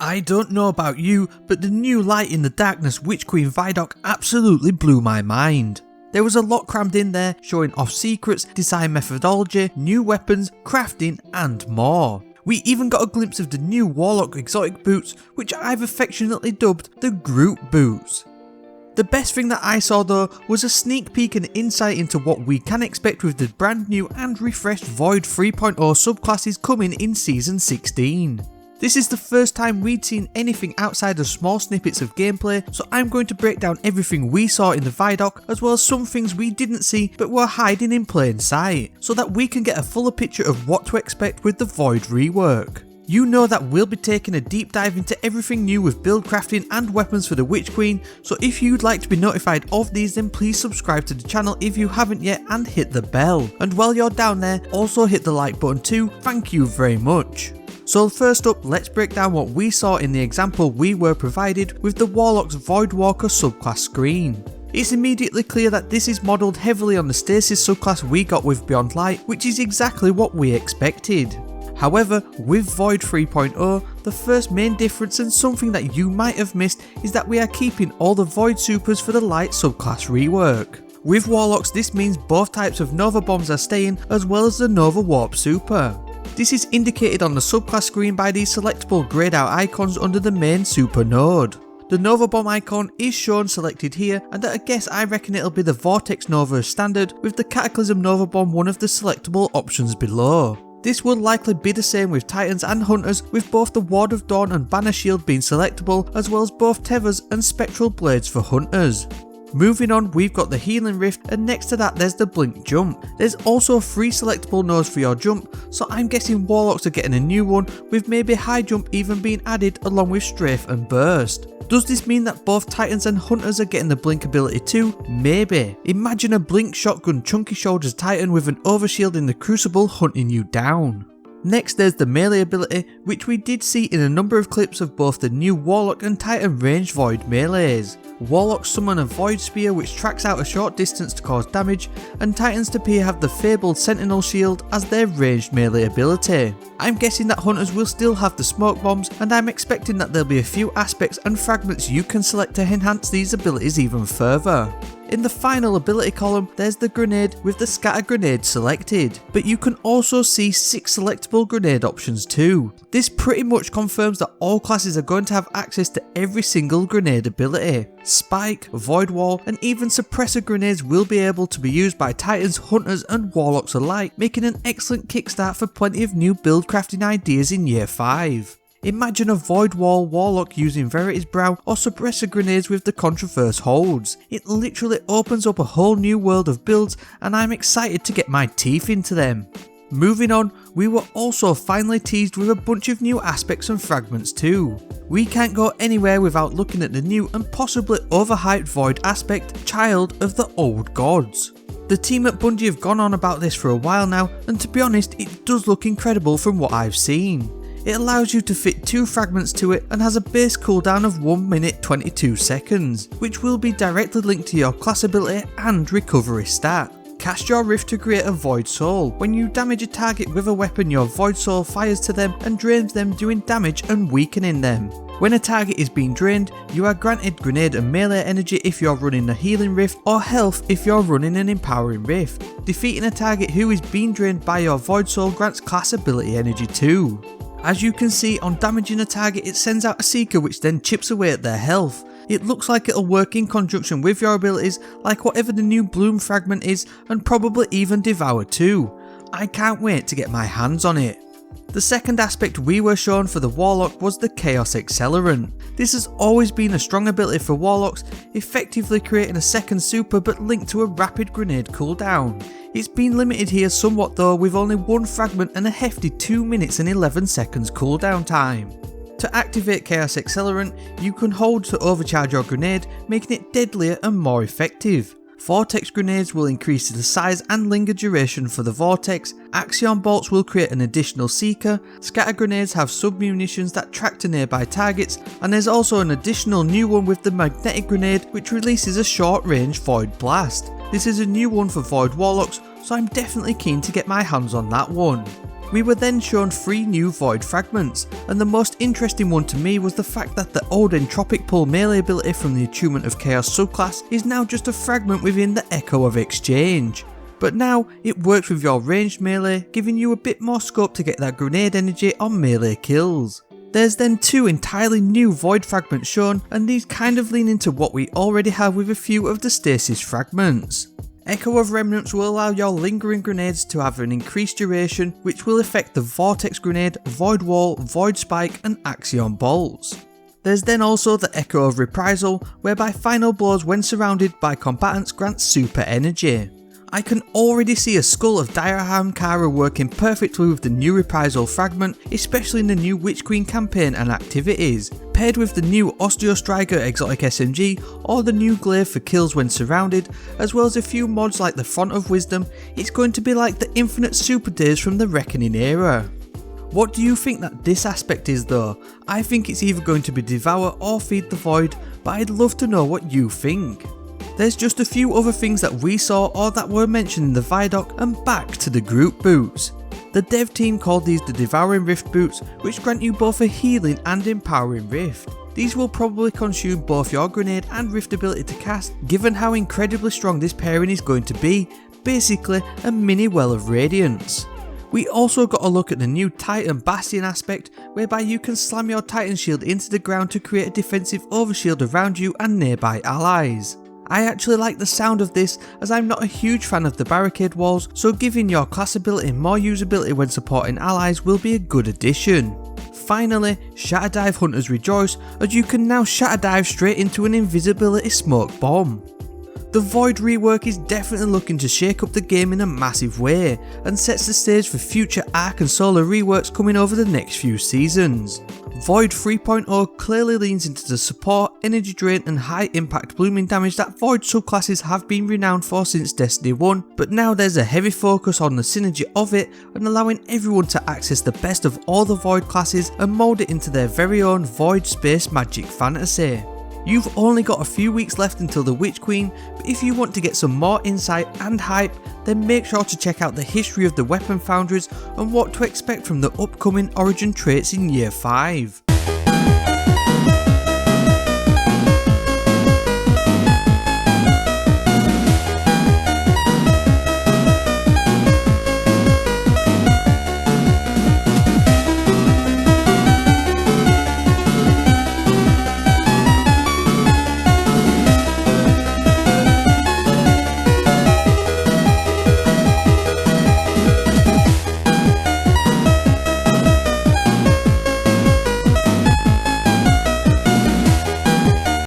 I don't know about you, but the new Light in the Darkness Witch Queen ViDoc absolutely blew my mind. There was a lot crammed in there, showing off secrets, design methodology, new weapons, crafting and more. We even got a glimpse of the new Warlock exotic boots, which I've affectionately dubbed the Groot boots. The best thing that I saw though was a sneak peek and insight into what we can expect with the brand new and refreshed Void 3.0 subclasses coming in Season 16. This is the first time we'd seen anything outside of small snippets of gameplay, so I'm going to break down everything we saw in the ViDoc as well as some things we didn't see but were hiding in plain sight, so that we can get a fuller picture of what to expect with the Void rework. You know that we'll be taking a deep dive into everything new with build crafting and weapons for the Witch Queen, so if you'd like to be notified of these then please subscribe to the channel if you haven't yet and hit the bell. And while you're down there, also hit the like button too, thank you very much. So first up, let's break down what we saw in the example we were provided with the Warlocks Voidwalker subclass screen. It's immediately clear that this is modelled heavily on the Stasis subclass we got with Beyond Light, which is exactly what we expected. However, with Void 3.0, the first main difference and something that you might have missed is that we are keeping all the Void supers for the Light subclass rework. With Warlocks, this means both types of Nova Bombs are staying as well as the Nova Warp super. This is indicated on the subclass screen by these selectable greyed out icons under the main super node. The Nova Bomb icon is shown selected here, and at a guess I reckon it'll be the Vortex Nova as standard, with the Cataclysm Nova Bomb one of the selectable options below. This will likely be the same with Titans and Hunters, with both the Ward of Dawn and Banner Shield being selectable, as well as both Tethers and Spectral Blades for Hunters. Moving on, we've got the Healing Rift, and next to that there's the Blink Jump. There's also 3 selectable nodes for your jump, so I'm guessing Warlocks are getting a new one, with maybe High Jump even being added along with Strafe and Burst. Does this mean that both Titans and Hunters are getting the Blink ability too? Maybe. Imagine a Blink Shotgun Chunky Shoulders Titan with an Overshield in the Crucible hunting you down. Next there's the melee ability, which we did see in a number of clips of both the new Warlock and Titan ranged Void melees. Warlocks summon a Void Spear which tracks out a short distance to cause damage, and Titans appear have the fabled Sentinel Shield as their ranged melee ability. I'm guessing that Hunters will still have the Smoke Bombs, and I'm expecting that there'll be a few aspects and fragments you can select to enhance these abilities even further. In the final ability column, there's the grenade with the scatter grenade selected, but you can also see 6 selectable grenade options too. This pretty much confirms that all classes are going to have access to every single grenade ability. Spike, Void Wall and even suppressor grenades will be able to be used by Titans, Hunters and Warlocks alike, making an excellent kickstart for plenty of new build crafting ideas in year 5. Imagine a Void Wall Warlock using Verity's Brow or suppressor grenades with the Contraverse holds. It literally opens up a whole new world of builds, and I'm excited to get my teeth into them. Moving on, we were also finally teased with a bunch of new aspects and fragments too. We can't go anywhere without looking at the new and possibly overhyped Void Aspect, Child of the Old Gods. The team at Bungie have gone on about this for a while now, and to be honest it does look incredible from what I've seen. It allows you to fit 2 fragments to it and has a base cooldown of 1 minute 22 seconds, which will be directly linked to your class ability and recovery stat. Cast your Rift to create a Void Soul. When you damage a target with a weapon, your Void Soul fires to them and drains them, doing damage and weakening them. When a target is being drained, you are granted grenade and melee energy if you're running a Healing Rift, or health if you're running an Empowering Rift. Defeating a target who is being drained by your Void Soul grants class ability energy too. As you can see, on damaging a target it sends out a Seeker which then chips away at their health. It looks like it'll work in conjunction with your abilities like whatever the new Bloom fragment is, and probably even Devour too. I can't wait to get my hands on it. The second aspect we were shown for the Warlock was the Chaos Accelerant. This has always been a strong ability for Warlocks, effectively creating a second super but linked to a rapid grenade cooldown. It's been limited here somewhat though, with only 1 fragment and a hefty 2 minutes and 11 seconds cooldown time. To activate Chaos Accelerant, you can hold to overcharge your grenade, making it deadlier and more effective. Vortex grenades will increase the size and linger duration for the Vortex, Axion bolts will create an additional Seeker, scatter grenades have sub-munitions that track to nearby targets, and there's also an additional new one with the magnetic grenade which releases a short range Void Blast. This is a new one for Void Warlocks, so I'm definitely keen to get my hands on that one. We were then shown 3 new Void fragments, and the most interesting one to me was the fact that the old Entropic Pull melee ability from the Attunement of Chaos subclass is now just a fragment within the Echo of Exchange. But now it works with your ranged melee, giving you a bit more scope to get that grenade energy on melee kills. There's then 2 entirely new Void fragments shown, and these kind of lean into what we already have with a few of the Stasis fragments. Echo of Remnants will allow your lingering grenades to have an increased duration, which will affect the Vortex Grenade, Void Wall, Void Spike and Axion Bolts. There's then also the Echo of Reprisal, whereby final blows when surrounded by combatants grant super energy. I can already see a Skull of Direham Kara working perfectly with the new Reprisal fragment, especially in the new Witch Queen campaign and activities. Paired with the new Osteostriker exotic SMG or the new glaive for kills when surrounded, as well as a few mods like the Font of Wisdom, it's going to be like the infinite super days from the Reckoning era. What do you think that this aspect is though? I think it's either going to be Devour or Feed the Void, but I'd love to know what you think. There's just a few other things that we saw or that were mentioned in the ViDoc, and back to the group boots. The dev team called these the Devouring Rift boots, which grant you both a healing and empowering rift. These will probably consume both your grenade and rift ability to cast, given how incredibly strong this pairing is going to be, basically a mini well of radiance. We also got a look at the new Titan Bastion aspect, whereby you can slam your Titan shield into the ground to create a defensive overshield around you and nearby allies. I actually like the sound of this, as I'm not a huge fan of the barricade walls, so giving your class ability more usability when supporting allies will be a good addition. Finally, Shatter Dive Hunters rejoice, as you can now shatter dive straight into an invisibility smoke bomb. The Void rework is definitely looking to shake up the game in a massive way, and sets the stage for future Arc and Solar reworks coming over the next few seasons. Void 3.0 clearly leans into the support, energy drain and high impact blooming damage that Void subclasses have been renowned for since Destiny 1, but now there's a heavy focus on the synergy of it and allowing everyone to access the best of all the Void classes and mould it into their very own Void space magic fantasy. You've only got a few weeks left until the Witch Queen, but if you want to get some more insight and hype, then make sure to check out the history of the weapon foundries and what to expect from the upcoming origin traits in Year 5.